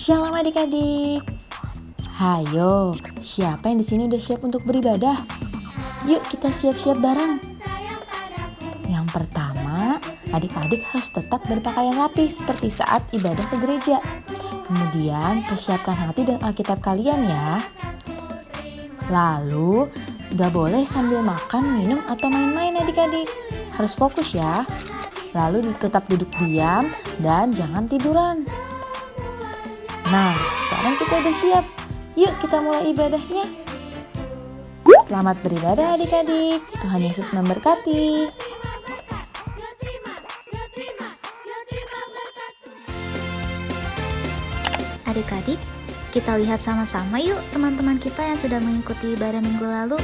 Shalom adik-adik. Hayo, siapa yang di sini udah siap untuk beribadah? Yuk kita siap-siap bareng. Yang pertama, adik-adik harus tetap berpakaian rapi seperti saat ibadah ke gereja. Kemudian persiapkan hati dan Alkitab kalian ya. Lalu, gak boleh sambil makan, minum, atau main-main adik-adik. Harus fokus ya. Lalu tetap duduk diam dan jangan tiduran. Nah, sekarang kita udah siap. Yuk kita mulai ibadahnya. Selamat beribadah adik-adik. Tuhan Yesus memberkati. Adik-adik, kita lihat sama-sama yuk teman-teman kita yang sudah mengikuti ibadah minggu lalu.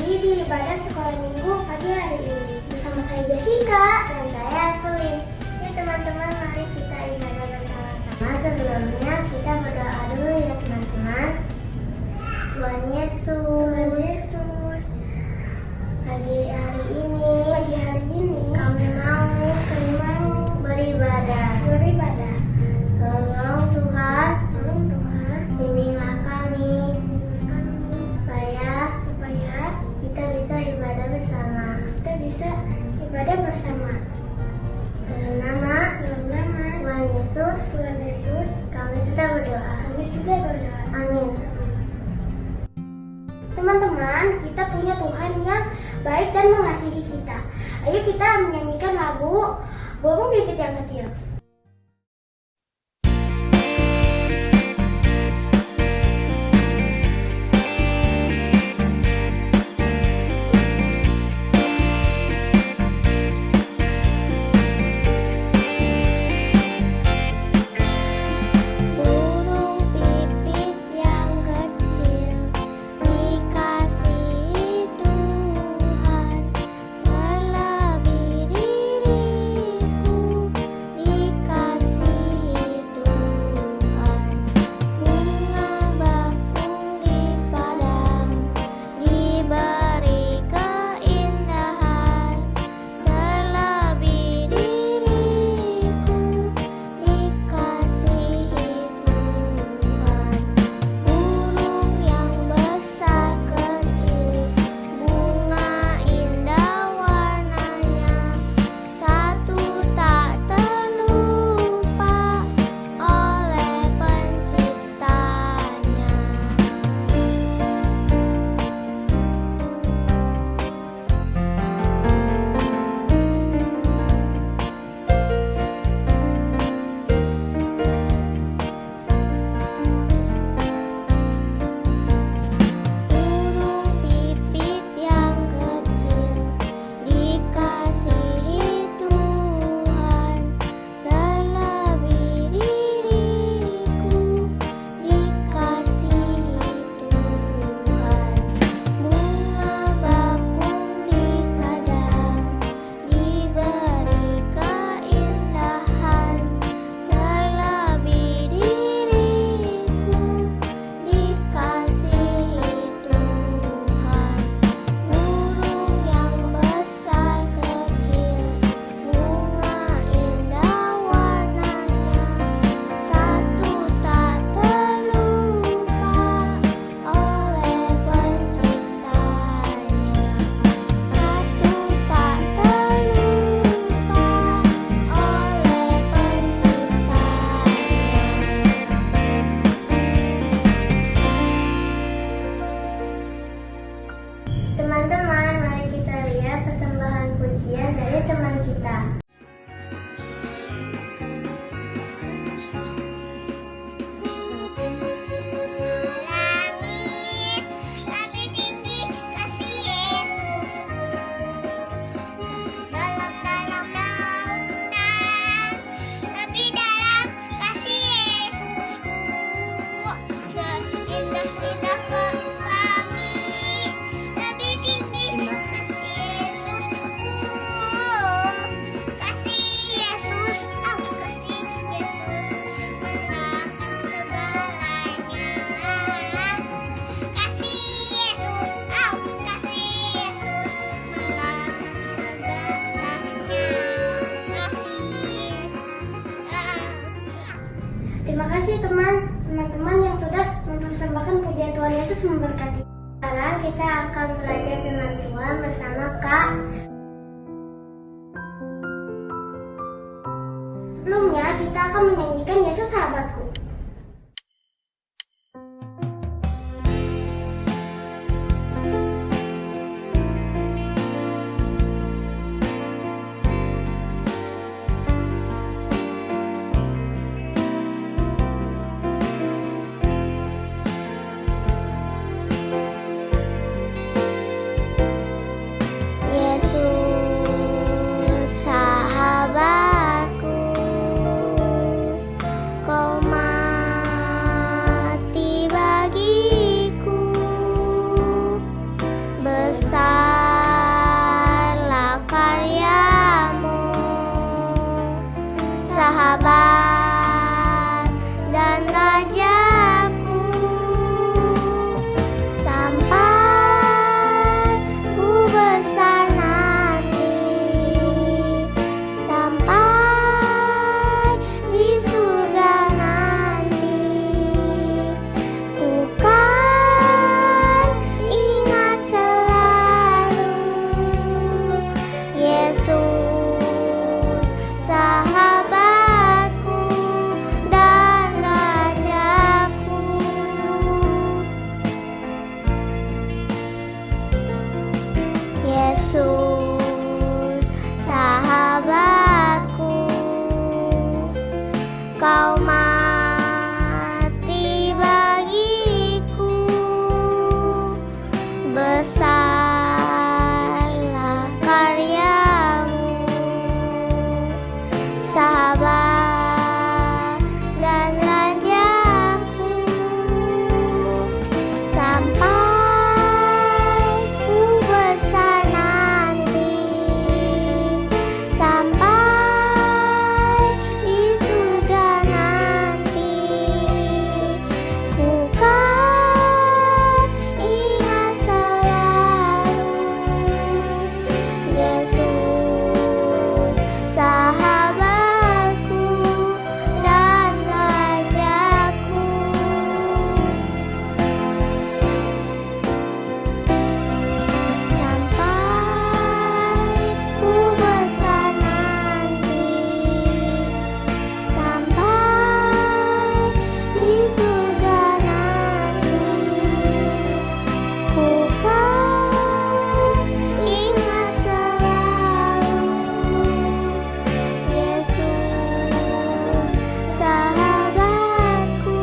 Di ibadah sekolah minggu pagi hari ini bersama saya Jessica dan saya Evelyn. Ya teman-teman, mari kita ibadah bersama-sama. Sebelumnya kita berdoa dulu ya teman-teman. Tuhan Yesus, pagi hari ini kami mau terimamu beribadah. Tolong Tuhan, bimbinglah kami supaya kita bisa ibadah bersama. Dalam nama Tuhan Yesus, kami sudah berdoa. Amin. Teman-teman, kita punya Tuhan yang baik dan mengasihi kita. Ayo kita menyanyikan lagu Burung Pipit yang Kecil. Terlebih diriku Teman-teman, mari kita lihat persembahan pujian dari teman kita. Terima kasih teman-teman yang sudah mempersembahkan pujian Tuhan Yesus memberkati. Sekarang kita akan belajar firman Tuhan bersama Kak. Sebelumnya kita akan menyanyikan Yesus Sahabatku. Sahabat dan rajaku, sampai ku besar nanti, sampai di surga nanti, ku kan ingat selalu Yesus sahabatku dan rajaku. Yesus sahabatku, kau mati bagiku, besarlah karyamu. Sahabat dan rajaku, sampai ku besar nanti, sampai di surga nanti, ku kan ingat selalu Yesus sahabatku dan rajaku. Sampai ku besar nanti, sampai di surga nanti, ku kan ingat selalu Yesus sahabatku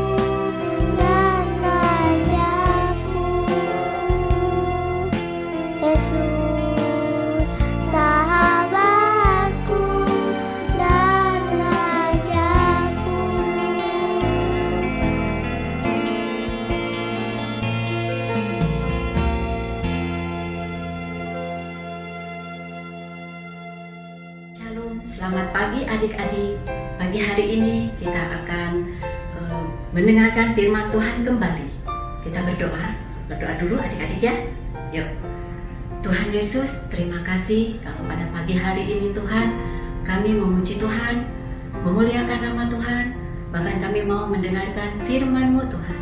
dan rajaku. Yesus sahabatku dan rajaku. Shalom, selamat pagi adik-adik. Pagi hari ini kita akan mendengarkan firman Tuhan kembali. Kita berdoa dulu adik-adik ya. Yuk. Tuhan Yesus, terima kasih kalau pada pagi hari ini Tuhan, kami memuji Tuhan, memuliakan nama Tuhan, bahkan kami mau mendengarkan firman-Mu Tuhan.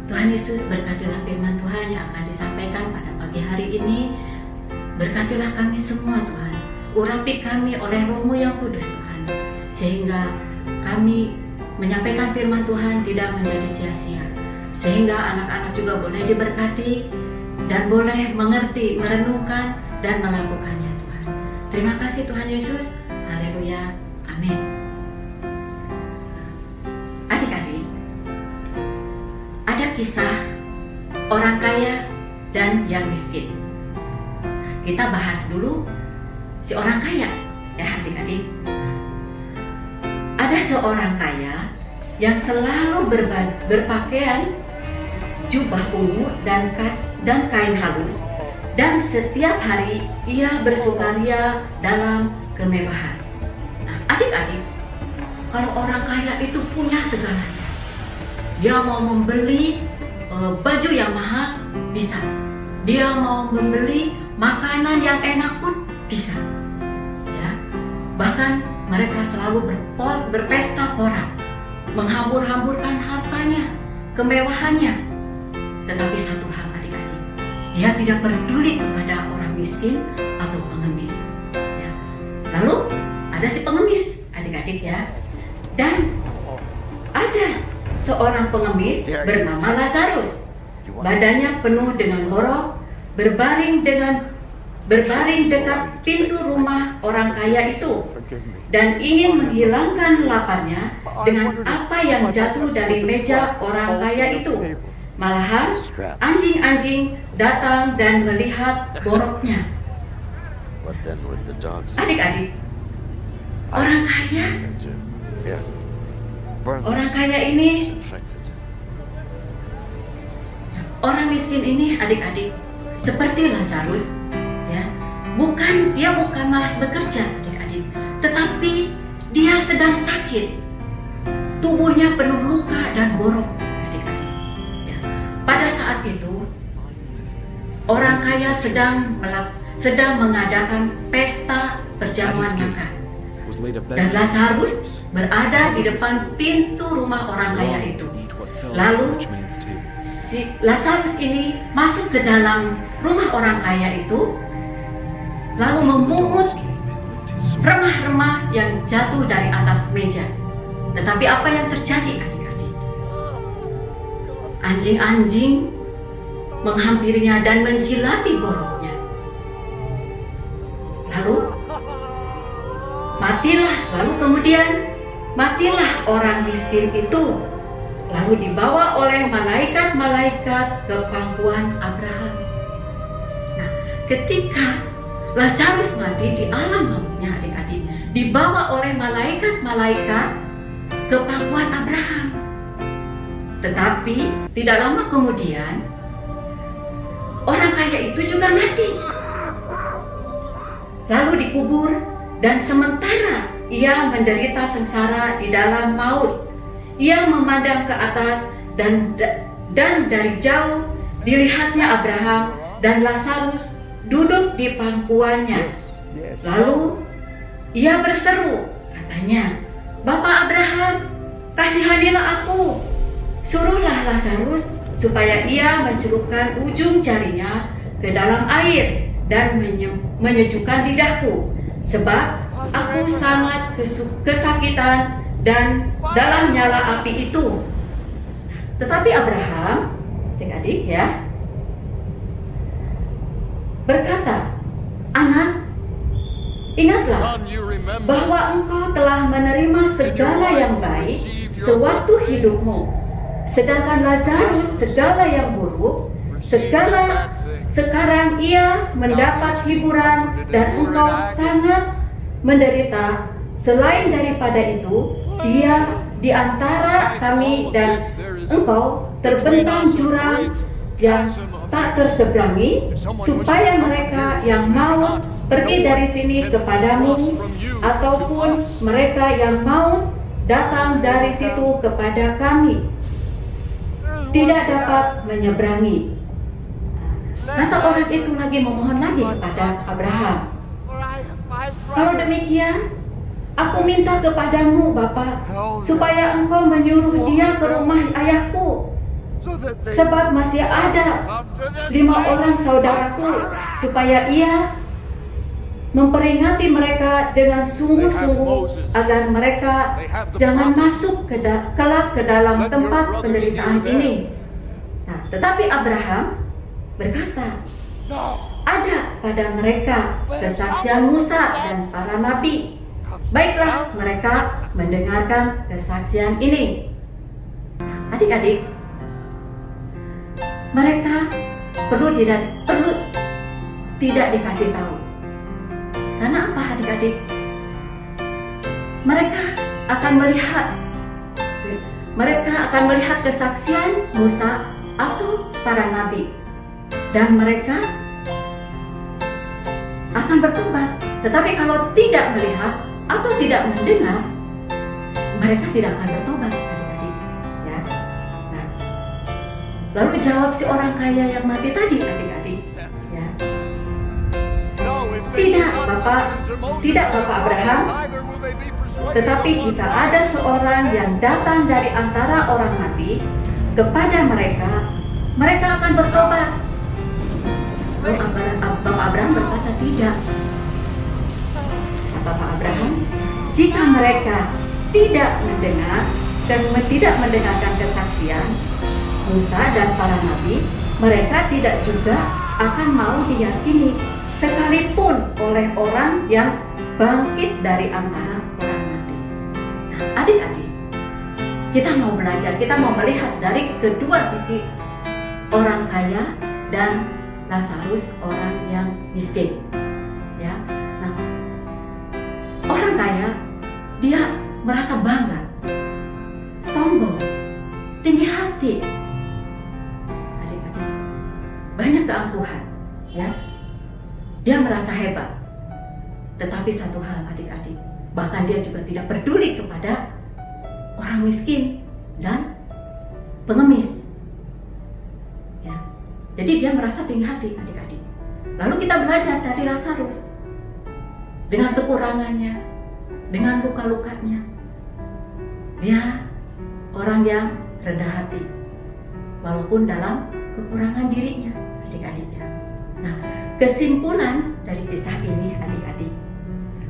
Tuhan Yesus, berkatilah firman Tuhan yang akan disampaikan pada pagi hari ini. Berkatilah kami semua Tuhan. Urapi kami oleh Roh-Mu yang kudus Tuhan, sehingga kami menyampaikan firman Tuhan tidak menjadi sia-sia, sehingga anak-anak juga boleh diberkati dan boleh mengerti, merenungkan, dan melakukannya Tuhan. Terima kasih Tuhan Yesus. Haleluya. Amin. Adik-adik, ada kisah orang kaya dan yang miskin. Kita bahas dulu si orang kaya, ya adik-adik. Ada seorang kaya yang selalu berpakaian jubah ungu dan kain halus, dan setiap hari ia bersukaria dalam kemewahan. Nah, adik-adik, kalau orang kaya itu punya segalanya. Dia mau membeli baju yang mahal, bisa. Dia mau membeli makanan yang enak pun bisa. Ya. Bahkan mereka selalu berpesta pora, menghambur-hamburkan hartanya, kemewahannya. Tetapi satu hal adik-adik, dia tidak peduli kepada orang miskin atau pengemis. Ya. Lalu ada si pengemis, adik-adik ya. Dan ada seorang pengemis bernama Lazarus. Badannya penuh dengan borok, berbaring dekat pintu rumah orang kaya itu, dan ingin menghilangkan laparnya dengan apa yang jatuh dari meja orang kaya itu. Malahan anjing-anjing datang dan melihat boroknya. Adik-adik, orang kaya ini, orang miskin ini adik-adik seperti Lazarus, ya. Dia bukan malas bekerja adik-adik, tetapi dia sedang sakit. Tubuhnya penuh luka dan borok adik-adik. Ya. Pada saat itu orang kaya sedang mengadakan pesta perjamuan makan, dan Lazarus berada di depan pintu rumah orang kaya itu. Lalu si Lazarus ini masuk ke dalam rumah orang kaya itu, lalu memungut remah-remah yang jatuh dari atas meja. Tetapi apa yang terjadi adik-adik? Anjing-anjing menghampirinya dan menjilati boroknya. Lalu kemudian matilah orang miskin itu. Lalu dibawa oleh malaikat-malaikat ke pangkuan Abraham. Nah, ketika Lazarus mati di alam mautnya adik-adik, dibawa oleh malaikat-malaikat ke pangkuan Abraham. Tetapi tidak lama kemudian orang kaya itu juga mati. Lalu dikubur, dan sementara ia menderita sengsara di dalam maut, ia memandang ke atas dan dari jauh dilihatnya Abraham dan Lazarus duduk di pangkuannya. Lalu ia berseru, katanya, "Bapak Abraham, kasihanilah aku. Suruhlah Lazarus supaya ia mencelupkan ujung jarinya ke dalam air dan menyejukkan lidahku, sebab aku sangat kesakitan dan dalam nyala api itu." Tetapi Abraham, adik-adik ya, berkata, "Anak, ingatlah bahwa engkau telah menerima segala yang baik sewaktu hidupmu, sedangkan Lazarus segala yang buruk. Sekarang ia mendapat hiburan dan engkau sangat menderita. Selain daripada itu, dia di antara kami dan engkau terbentang jurang yang tak terseberangi, supaya mereka yang mau pergi dari sini kepadamu, ataupun mereka yang mau datang dari situ kepada kami, tidak dapat menyeberangi." Kata orang itu lagi memohon lagi kepada Abraham, "Kalau demikian, aku minta kepadamu, Bapa, supaya engkau menyuruh dia ke rumah ayahku, sebab masih ada 5 orang saudaraku, supaya ia memperingati mereka dengan sungguh-sungguh agar mereka jangan masuk kelak ke dalam tempat penderitaan ini." Nah, tetapi Abraham berkata, ada pada mereka kesaksian Musa dan para nabi. Baiklah mereka mendengarkan kesaksian ini. Adik-adik, mereka perlu tidak dikasih tahu. Karena apa adik-adik? Mereka akan melihat kesaksian Musa atau para nabi, dan mereka akan bertobat. Tetapi kalau tidak melihat atau tidak mendengar, mereka tidak akan bertobat, adik-adik. Ya. Nah, lalu jawab si orang kaya yang mati tadi, adik-adik. Ya. Tidak Bapak Abraham. Tetapi jika ada seorang yang datang dari antara orang mati kepada mereka, mereka akan bertobat. Bapak Abraham berkata tidak. Bapak Abraham, jika mereka tidak mendengarkan kesaksian Musa dan para nabi, mereka tidak juga akan mau diyakini sekalipun oleh orang yang bangkit dari antara orang mati. Nah, adik-adik, kita mau belajar, kita mau melihat dari kedua sisi, orang kaya dan Lazarus, orang yang miskin. Ya. Nah, orang kaya dia merasa bangga, sombong, tinggi hati. Adik-adik, banyak keangkuhan, ya. Dia merasa hebat. Tetapi satu hal adik-adik, bahkan dia juga tidak peduli kepada orang miskin dan pengemis. Ya. Jadi dia merasa tinggi hati adik-adik. Lalu kita belajar dari Lazarus. Dengan kekurangannya, dengan luka-lukanya, dia orang yang rendah hati, walaupun dalam kekurangan dirinya, adik-adiknya. Nah, kesimpulan dari kisah ini adik-adik,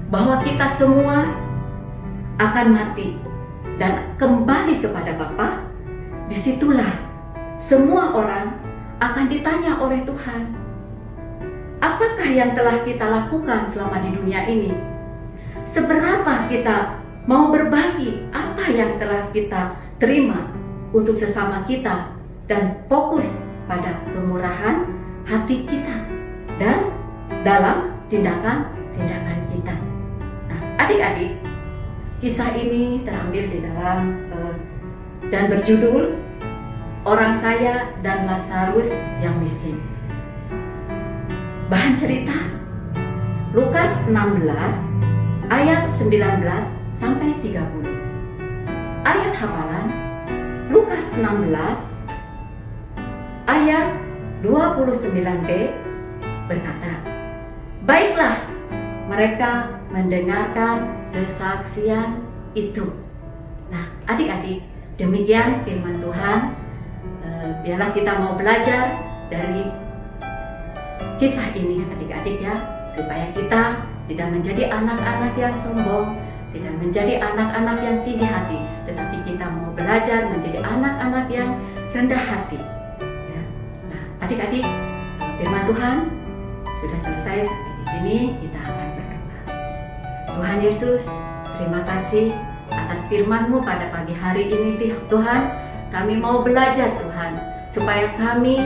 bahwa kita semua akan mati dan kembali kepada Bapa. Disitulah semua orang akan ditanya oleh Tuhan, apakah yang telah kita lakukan selama di dunia ini? Seberapa kita mau berbagi apa yang telah kita terima untuk sesama kita, dan fokus pada kemurahan hati kita dan dalam tindakan-tindakan kita. Nah, adik-adik, kisah ini terambil di dalam dan berjudul Orang Kaya dan Lazarus yang Miskin. Bahan cerita Lukas 16 ayat 19 sampai 30. Ayat hafalan Lukas 16 ayat 29b berkata, baiklah mereka mendengarkan kesaksian itu. Nah, adik-adik, demikian firman Tuhan. Biarlah kita mau belajar dari kisah ini adik-adik ya, supaya kita tidak menjadi anak-anak yang sombong, tidak menjadi anak-anak yang tinggi hati, tetapi kita mau belajar menjadi anak-anak yang rendah hati. Ya. Nah, adik-adik, firman Tuhan sudah selesai. Sampai di sini kita akan berdoa. Tuhan Yesus, terima kasih atas firman-Mu pada pagi hari ini Tuhan. Kami mau belajar Tuhan, supaya kami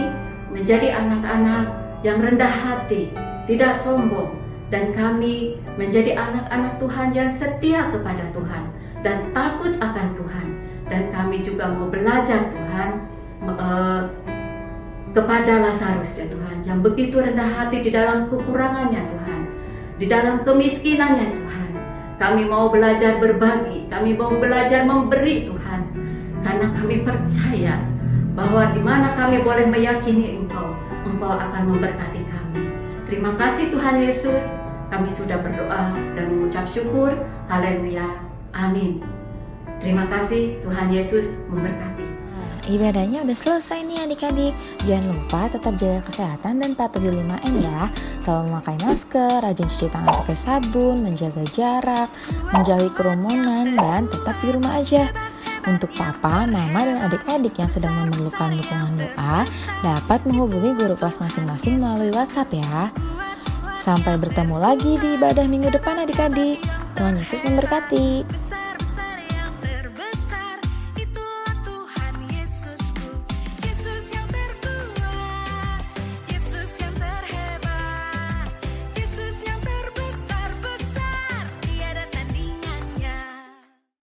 menjadi anak-anak yang rendah hati, tidak sombong, dan kami menjadi anak-anak Tuhan yang setia kepada Tuhan dan takut akan Tuhan. Dan kami juga mau belajar Tuhan kepada Lazarus ya Tuhan, yang begitu rendah hati di dalam kekurangannya Tuhan, di dalam kemiskinannya Tuhan. Kami mau belajar berbagi, kami mau belajar memberi Tuhan, karena kami percaya bahwa di mana kami boleh meyakini Engkau akan memberkati kami. Terima kasih Tuhan Yesus, kami sudah berdoa dan mengucap syukur. Haleluya, amin. Terima kasih, Tuhan Yesus memberkati. Ibadahnya udah selesai nih adik-adik. Jangan lupa tetap jaga kesehatan dan patuhi 5M ya. Selalu memakai masker, rajin cuci tangan pakai sabun, menjaga jarak, menjauhi kerumunan, dan tetap di rumah aja. Untuk papa, mama, dan adik-adik yang sedang memerlukan dukungan doa dapat menghubungi guru kelas masing-masing melalui WhatsApp ya. Sampai bertemu lagi di ibadah minggu depan adik-adik. Tuhan Yesus memberkati.